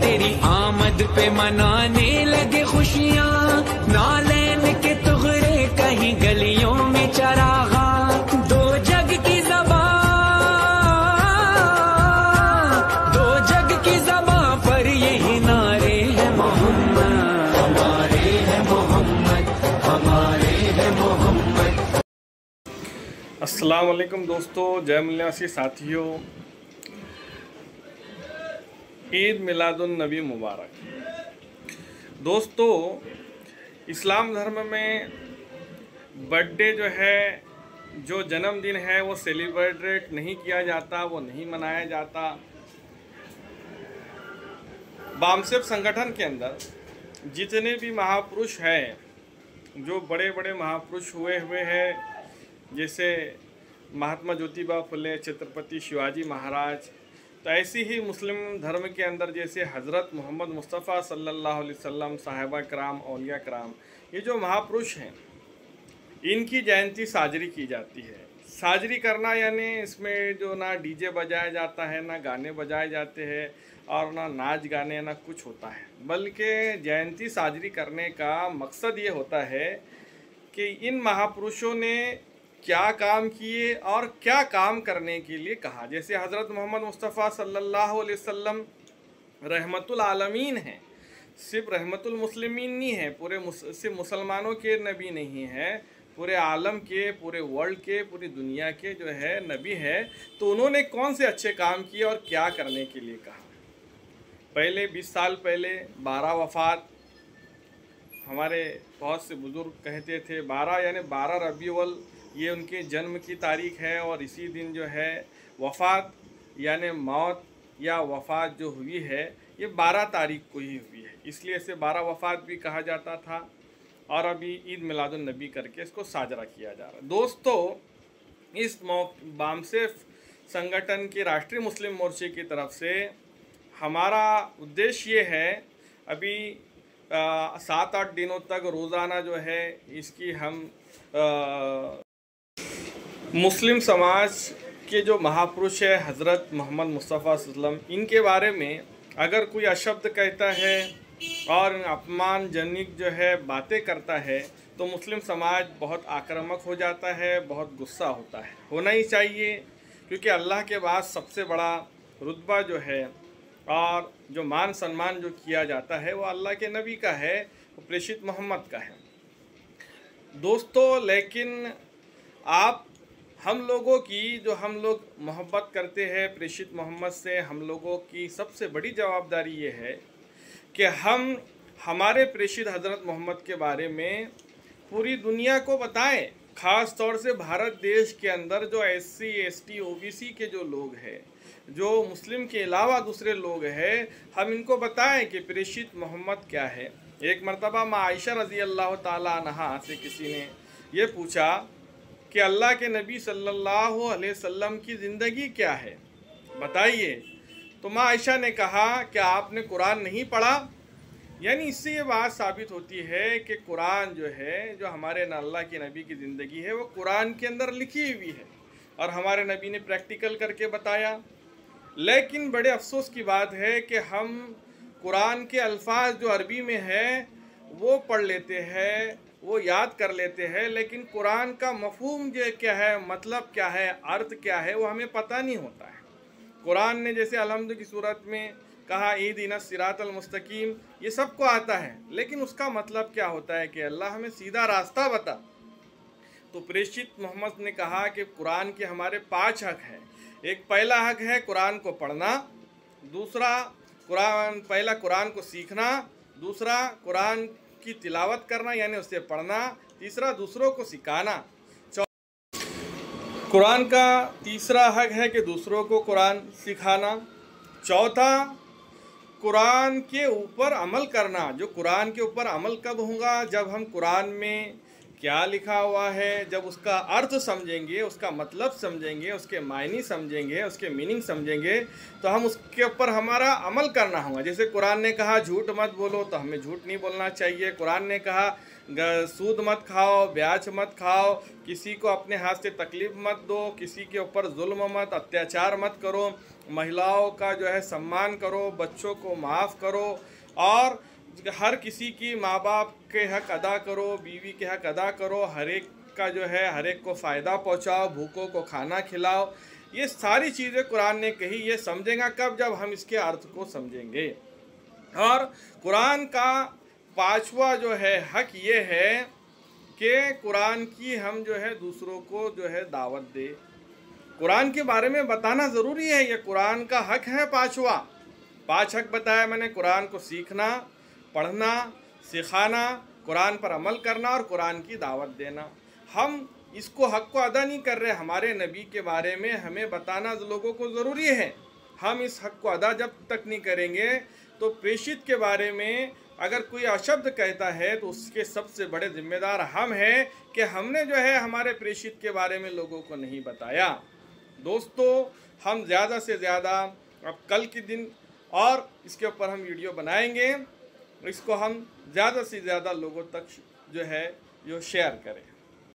तेरी आमद पे मनाने लगे खुशियाँ, नालैन के तुगरे कहीं गलियों में चरागा, दो जग की ज़बां पर यही नारे हैं मोहम्मद, हमारे हैं मोहम्मद, हमारे हैं मोहम्मद। अस्सलाम वालेकुम दोस्तों, जय मिलासी साथियों, ईद मिलादुन नबी मुबारक। दोस्तों, इस्लाम धर्म में बर्थडे जो है, जो जन्मदिन है, वो सेलिब्रेट नहीं किया जाता, वो नहीं मनाया जाता। बामसेफ संगठन के अंदर जितने भी महापुरुष हैं, जो बड़े बड़े महापुरुष हुए हैं, जैसे महात्मा ज्योतिबा फुले, छत्रपति शिवाजी महाराज, तो ऐसी ही मुस्लिम धर्म के अंदर जैसे हज़रत मोहम्मद मुस्तफ़ा सल्लल्लाहु अलैहि वसल्लम, साहिबा कराम, औलिया कराम, ये जो महापुरुष हैं, इनकी जयंती साजरी की जाती है। साजरी करना यानी इसमें जो ना डीजे बजाया जाता है, ना गाने बजाए जाते हैं, और ना नाच गाने, ना कुछ होता है, बल्कि जयंती साजरी करने का मकसद ये होता है कि इन महापुरुषों ने क्या काम किए और क्या काम करने के लिए कहा। जैसे हज़रत मोहम्मद मुस्तफ़ा सल्लल्लाहु अलैहि वसल्लम रहमतुल आलमीन हैं, सिर्फ रहमतुल मुस्लिमीन नहीं है, पूरे सिर्फ मुसलमानों के नबी नहीं है, पूरे आलम के, पूरे वर्ल्ड के, पूरी दुनिया के जो है नबी है। तो उन्होंने कौन से अच्छे काम किए और क्या करने के लिए कहा। पहले 20 साल पहले 12 वफ़ात, हमारे बहुत से बुज़ुर्ग कहते थे 12 यानी 12 रबीउल, ये उनके जन्म की तारीख़ है, और इसी दिन जो है वफ़ात यानी मौत या वफ़ात जो हुई है, ये 12 तारीख़ को ही हुई है, इसलिए इसे 12 वफ़ात भी कहा जाता था, और अभी ईद मिलादुन नबी करके इसको साजरा किया जा रहा है। दोस्तों, इस बामसेफ संगठन के राष्ट्रीय मुस्लिम मोर्चे की तरफ से हमारा उद्देश्य ये है, अभी 7-8 दिनों तक रोज़ाना जो है इसकी हम मुस्लिम समाज के जो महापुरुष है हज़रत मोहम्मद मुस्तफ़ा सल्लम, इनके बारे में अगर कोई अशब्द कहता है और अपमानजनक जो है बातें करता है, तो मुस्लिम समाज बहुत आक्रामक हो जाता है, बहुत गुस्सा होता है। होना ही चाहिए, क्योंकि अल्लाह के बाद सबसे बड़ा रुतबा जो है और जो मान सम्मान जो किया जाता है, वो अल्लाह के नबी का है, वो प्रेषित मोहम्मद का है। दोस्तों, लेकिन हम लोगों की जो हम लोग मोहब्बत करते हैं प्रेषित मोहम्मद से, हम लोगों की सबसे बड़ी जवाबदारी ये है कि हम हमारे प्रेषित हज़रत मोहम्मद के बारे में पूरी दुनिया को बताएं। ख़ास तौर से भारत देश के अंदर जो SC, ST, OBC के जो लोग हैं, जो मुस्लिम के अलावा दूसरे लोग हैं, हम इनको बताएं कि प्रेषित मोहम्मद क्या है। एक मरतबा माँ आयशा रज़ी अल्लाह ताला अन्हा से किसी ने ये पूछा कि अल्लाह के नबी सल्लल्लाहु अलैहि वसल्लम की ज़िंदगी क्या है, बताइए। तो माँ आयशा ने कहा कि आपने कुरान नहीं पढ़ा। यानी इससे ये बात साबित होती है कि कुरान जो है, जो हमारे अल्लाह के नबी की ज़िंदगी है, वो कुरान के अंदर लिखी हुई है, और हमारे नबी ने प्रैक्टिकल करके बताया। लेकिन बड़े अफसोस की बात है कि हम कुरान के अल्फाज जो अरबी में है वो पढ़ लेते हैं, वो याद कर लेते हैं, लेकिन कुरान का मफहूम जो क्या है, मतलब क्या है, अर्थ क्या है, वो हमें पता नहीं होता है। कुरान ने जैसे अलहम्द की सूरत में कहा इहदिना सिरातल मुस्तकीम, ये सबको आता है, लेकिन उसका मतलब क्या होता है कि अल्लाह हमें सीधा रास्ता बता। तो प्रेषित मोहम्मद ने कहा कि कुरान के हमारे 5 हक हैं। एक पहला हक है कुरान को पढ़ना, दूसरा पहला कुरान को सीखना, दूसरा कुरान की तिलावत करना यानी उसे पढ़ना, तीसरा दूसरों को सिखाना, कुरान का तीसरा हक है कि दूसरों को कुरान सिखाना, चौथा कुरान के ऊपर अमल करना। जो कुरान के ऊपर अमल कब होगा, जब हम कुरान में क्या लिखा हुआ है, जब उसका अर्थ समझेंगे, उसका मतलब समझेंगे, उसके मायने समझेंगे, उसके मीनिंग समझेंगे, तो हम उसके ऊपर हमारा अमल करना होगा। जैसे कुरान ने कहा झूठ मत बोलो, तो हमें झूठ नहीं बोलना चाहिए। कुरान ने कहा सूद मत खाओ, ब्याज मत खाओ, किसी को अपने हाथ से तकलीफ़ मत दो, किसी के ऊपर जुल्म मत, अत्याचार मत करो। महिलाओं का जो है सम्मान करो, बच्चों को माफ़ करो और हर किसी की माँ बाप के हक अदा करो, बीवी के हक अदा करो, हर एक का जो है हर एक को फ़ायदा पहुँचाओ, भूखों को खाना खिलाओ। ये सारी चीज़ें कुरान ने कही। ये समझेंगे कब? जब हम इसके अर्थ को समझेंगे। और कुरान का पांचवा जो है हक ये है कि कुरान की हम जो है दूसरों को जो है दावत दे, कुरान के बारे में बताना ज़रूरी है। ये कुरान का हक है पांचवा। 5 हक बताया मैंने, कुरान को सीखना, पढ़ना, सिखाना, कुरान पर अमल करना और कुरान की दावत देना। हम इसको हक को अदा नहीं कर रहे। हमारे नबी के बारे में हमें बताना लोगों को ज़रूरी है। हम इस हक को अदा जब तक नहीं करेंगे तो प्रेषित के बारे में अगर कोई अशब्द कहता है तो उसके सबसे बड़े जिम्मेदार हम हैं कि हमने जो है हमारे प्रेषित के बारे में लोगों को नहीं बताया। दोस्तों, हम ज़्यादा से ज़्यादा अब कल के दिन और इसके ऊपर हम वीडियो बनाएंगे, इसको हम ज़्यादा से ज़्यादा लोगों तक जो है शेयर करें।